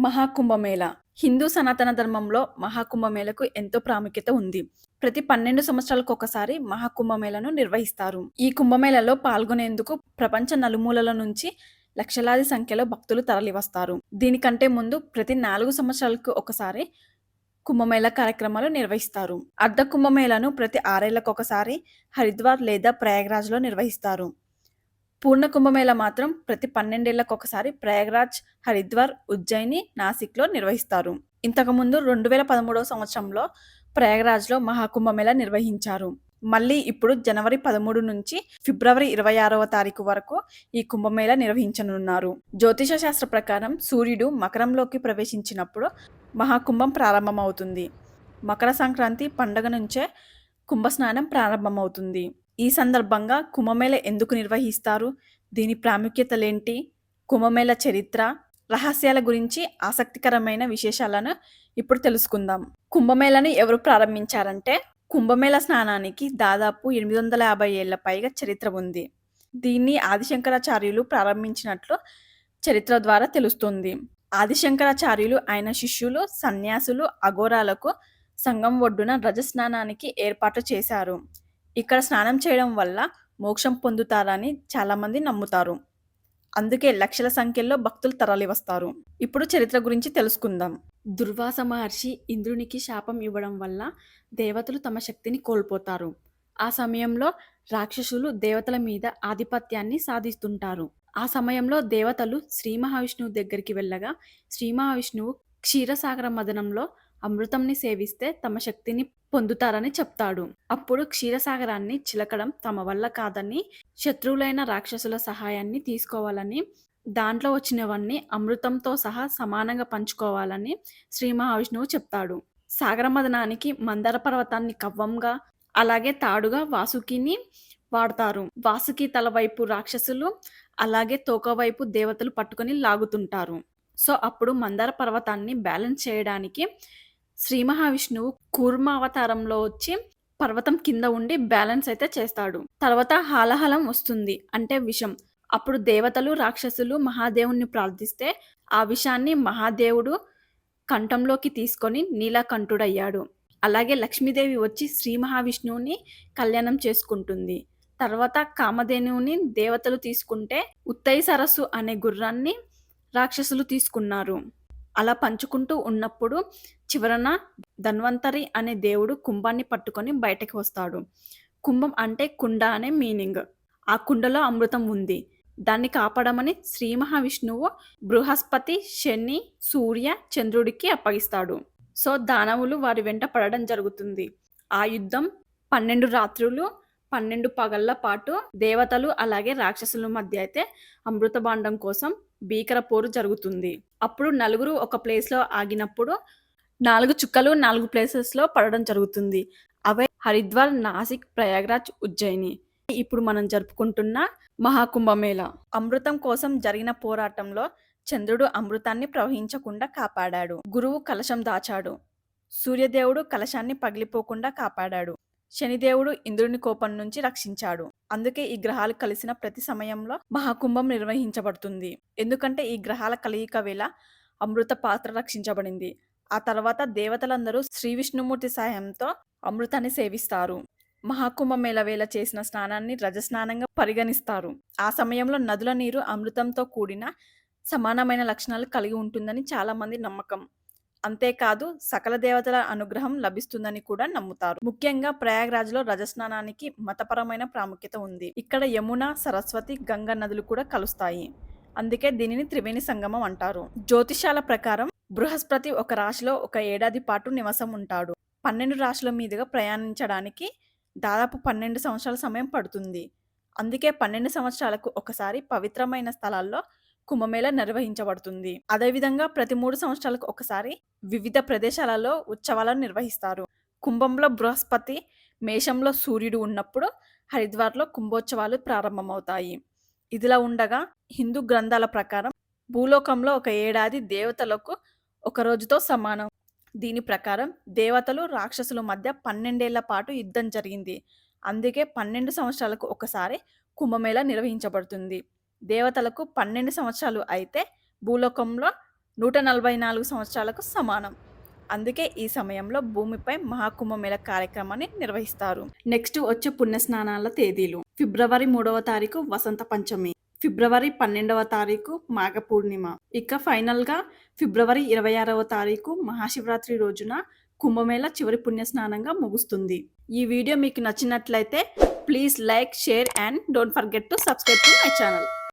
మహాకుంభమేళ హిందూ సనాతన ధర్మంలో మహాకుంభమేళకు ఎంతో ప్రాముఖ్యత ఉంది. ప్రతి 12 సంవత్సరాలకు ఒకసారి మహాకుంభమేళను నిర్వహిస్తారు. ఈ కుంభమేళలో పాల్గొనేందుకు ప్రపంచ నలుమూలల నుంచి లక్షలాది సంఖ్యలో భక్తులు తరలివస్తారు. దీనికంటే ముందు ప్రతి 4 సంవత్సరాలకు ఒకసారి కుంభమేళ కార్యక్రమాలు నిర్వహిస్తారు. అర్ధ కుంభమేళను ప్రతి 6 ఏళ్లకు ఒకసారి హరిద్వార్ లేదా ప్రయాగ్రాజ్లో నిర్వహిస్తారు. పూర్ణ కుంభమేళ మాత్రం ప్రతి 12 ఏళ్లకు ఒకసారి ప్రయాగ్రాజ్, హరిద్వార్, ఉజ్జయిని, నాసిక్లో నిర్వహిస్తారు. ఇంతకుముందు 2013 సంవత్సరంలో ప్రయాగ్రాజ్లో మహాకుంభమేళ నిర్వహించారు. మళ్ళీ ఇప్పుడు జనవరి 13 నుంచి ఫిబ్రవరి 26వ తారీఖు వరకు ఈ కుంభమేళ నిర్వహించనున్నారు. జ్యోతిష శాస్త్ర ప్రకారం సూర్యుడు మకరంలోకి ప్రవేశించినప్పుడు మహాకుంభం ప్రారంభమవుతుంది. మకర సంక్రాంతి పండుగ నుంచే కుంభస్నానం ప్రారంభమవుతుంది. ఈ సందర్భంగా కుంభమేళ ఎందుకు నిర్వహిస్తారు, దీని ప్రాముఖ్యతలేంటి, కుంభమేళ చరిత్ర, రహస్యాల గురించి ఆసక్తికరమైన విశేషాలను ఇప్పుడు తెలుసుకుందాం. కుంభమేళను ఎవరు ప్రారంభించారంటే, కుంభమేళ స్నానానికి దాదాపు 850 ఏళ్ల పైగా చరిత్ర ఉంది. దీన్ని ఆదిశంకరాచార్యులు ప్రారంభించినట్లు చరిత్ర ద్వారా తెలుస్తుంది. ఆదిశంకరాచార్యులు ఆయన శిష్యులు, సన్యాసులు, అఘోరాలకు సంగం ఒడ్డున రజస్నానానికి ఏర్పాటు చేశారు. ఇక్కడ స్నానం చేయడం వల్ల మోక్షం పొందుతారని చాలామంది నమ్ముతారు. అందుకే లక్షల సంఖ్యలో భక్తులు తరలివస్తారు. ఇప్పుడు చరిత్ర గురించి తెలుసుకుందాం. దుర్వాస మహర్షి ఇంద్రునికి శాపం ఇవ్వడం వల్ల దేవతలు తమ శక్తిని కోల్పోతారు. ఆ సమయంలో రాక్షసులు దేవతల మీద ఆధిపత్యాన్ని సాధిస్తుంటారు. ఆ సమయంలో దేవతలు శ్రీ మహావిష్ణువు దగ్గరికి వెళ్ళగా శ్రీ మహావిష్ణువు క్షీరసాగర మదనంలో అమృతంని సేవిస్తే తమ శక్తిని పొందుతారని చెప్తాడు. అప్పుడు క్షీరసాగరాన్ని చిలకడం తమ వల్ల కాదని, శత్రువులైన రాక్షసుల సహాయాన్ని తీసుకోవాలని, దాంట్లో వచ్చినవన్నీ అమృతంతో సహా సమానంగా పంచుకోవాలని శ్రీ మహావిష్ణువు చెప్తాడు. సాగరమదనానికి మందర పర్వతాన్ని కవ్వంగా, అలాగే తాడుగా వాసుకిని వాడతారు. వాసుకి తల వైపు రాక్షసులు, అలాగే తోక వైపు దేవతలు పట్టుకొని లాగుతుంటారు. సో అప్పుడు మందర పర్వతాన్ని బ్యాలెన్స్ చేయడానికి శ్రీ మహావిష్ణువు కూర్మ అవతారంలో వచ్చి పర్వతం కింద ఉండి బ్యాలెన్స్ అయితే చేస్తాడు. తర్వాత హాలహలం వస్తుంది, అంటే విషం. అప్పుడు దేవతలు, రాక్షసులు మహాదేవుణ్ణి ప్రార్థిస్తే ఆ విషాన్ని మహాదేవుడు కంఠంలోకి తీసుకొని నీలకంఠుడయ్యాడు. అలాగే లక్ష్మీదేవి వచ్చి శ్రీ మహావిష్ణువుని కళ్యాణం చేసుకుంటుంది. తర్వాత కామధేనువుని దేవతలు తీసుకుంటే ఉత్తై సరస్సు అనే గుర్రాన్ని రాక్షసులు తీసుకున్నారు. అలా పంచుకుంటూ ఉన్నప్పుడు చివరన ధన్వంతరి అనే దేవుడు కుంభాన్ని పట్టుకొని బయటకు వస్తాడు. కుంభం అంటే కుండ అనే మీనింగ్. ఆ కుండలో అమృతం ఉంది. దాన్ని కాపాడమని శ్రీ మహావిష్ణువు బృహస్పతి, శని, సూర్య, చంద్రుడికి అప్పగిస్తాడు. సో దానవులు వారి వెంట పడడం జరుగుతుంది. ఆ యుద్ధం 12 రాత్రులు 12 పగళ్ల పాటు దేవతలు అలాగే రాక్షసుల మధ్య అయితే అమృత భాండం కోసం భీకర పోరు జరుగుతుంది. అప్పుడు నలుగురు ఒక ప్లేస్లో ఆగినప్పుడు 4 చుక్కలు 4 ప్లేసెస్లో పడడం జరుగుతుంది. అవే హరిద్వార్, నాసిక్, ప్రయాగ్రాజ్, ఉజ్జయిని. ఇప్పుడు మనం జరుపుకుంటున్న మహాకుంభమేళ. అమృతం కోసం జరిగిన పోరాటంలో చంద్రుడు అమృతాన్ని ప్రవహించకుండా కాపాడాడు. గురువు కలశం దాచాడు. సూర్యదేవుడు కలశాన్ని పగిలిపోకుండా కాపాడాడు. శనిదేవుడు ఇంద్రుని కోపం నుంచి రక్షించాడు. అందుకే ఈ గ్రహాలు కలిసిన ప్రతి సమయంలో మహాకుంభం నిర్వహించబడుతుంది. ఎందుకంటే ఈ గ్రహాల కలయిక వేళ అమృత పాత్ర రక్షించబడింది. ఆ తర్వాత దేవతలందరూ శ్రీ విష్ణుమూర్తి సహాయంతో అమృతాన్ని సేవిస్తారు. మహాకుంభమేళ వేళ చేసిన స్నానాన్ని రజస్నానంగా పరిగణిస్తారు. ఆ సమయంలో నదుల నీరు అమృతంతో కూడిన సమానమైన లక్షణాలు కలిగి ఉంటుందని చాలా మంది నమ్మకం. అంతేకాదు సకల దేవతల అనుగ్రహం లభిస్తుందని కూడా నమ్ముతారు. ముఖ్యంగా ప్రయాగ్రాజ్లో రజస్నానానికి మతపరమైన ప్రాముఖ్యత ఉంది. ఇక్కడ యమున, సరస్వతి, గంగా నదులు కూడా కలుస్తాయి. అందుకే దీనిని త్రివేణి సంగమం అంటారు. జ్యోతిషాల ప్రకారం బృహస్పతి ఒక రాశిలో ఒక ఏడాది పాటు నివాసం ఉంటాడు. 12 రాశుల మీదుగా ప్రయాణించడానికి దాదాపు 12 సంవత్సరాల సమయం పడుతుంది. అందుకే 12 సంవత్సరాలకు ఒకసారి పవిత్రమైన స్థలాల్లో కుంభమేళ నిర్వహించబడుతుంది. అదేవిధంగా ప్రతి 3 సంవత్సరాలకు ఒకసారి వివిధ ప్రదేశాలలో ఉత్సవాలను నిర్వహిస్తారు. కుంభంలో బృహస్పతి, మేషంలో సూర్యుడు ఉన్నప్పుడు హరిద్వార్లో కుంభోత్సవాలు ప్రారంభమవుతాయి. ఇదిలా ఉండగా హిందూ గ్రంథాల ప్రకారం భూలోకంలో ఒక ఏడాది దేవతలకు ఒక రోజుతో సమానం. దీని ప్రకారం దేవతలు, రాక్షసుల మధ్య 12 ఏళ్ల పాటు యుద్ధం జరిగింది. అందుకే 12 సంవత్సరాలకు ఒకసారి కుంభమేళ నిర్వహించబడుతుంది. దేవతలకు 12 సంవత్సరాలు అయితే భూలోకంలో 144 సంవత్సరాలకు సమానం. అందుకే ఈ సమయంలో భూమిపై మహాకుంభమేళ కార్యక్రమాన్ని నిర్వహిస్తారు. నెక్స్ట్ వచ్చే పుణ్యస్నానాల తేదీలు: ఫిబ్రవరి 3వ తారీఖు వసంత పంచమి, ఫిబ్రవరి 12వ తారీఖు మాఘ పూర్ణిమ, ఇక ఫైనల్గా ఫిబ్రవరి 26వ తారీఖు మహాశివరాత్రి రోజున కుంభమేళ చివరి పుణ్యస్నానంగా ముగుస్తుంది. ఈ వీడియో మీకు నచ్చినట్లయితే please like, share and don't forget to subscribe to my channel.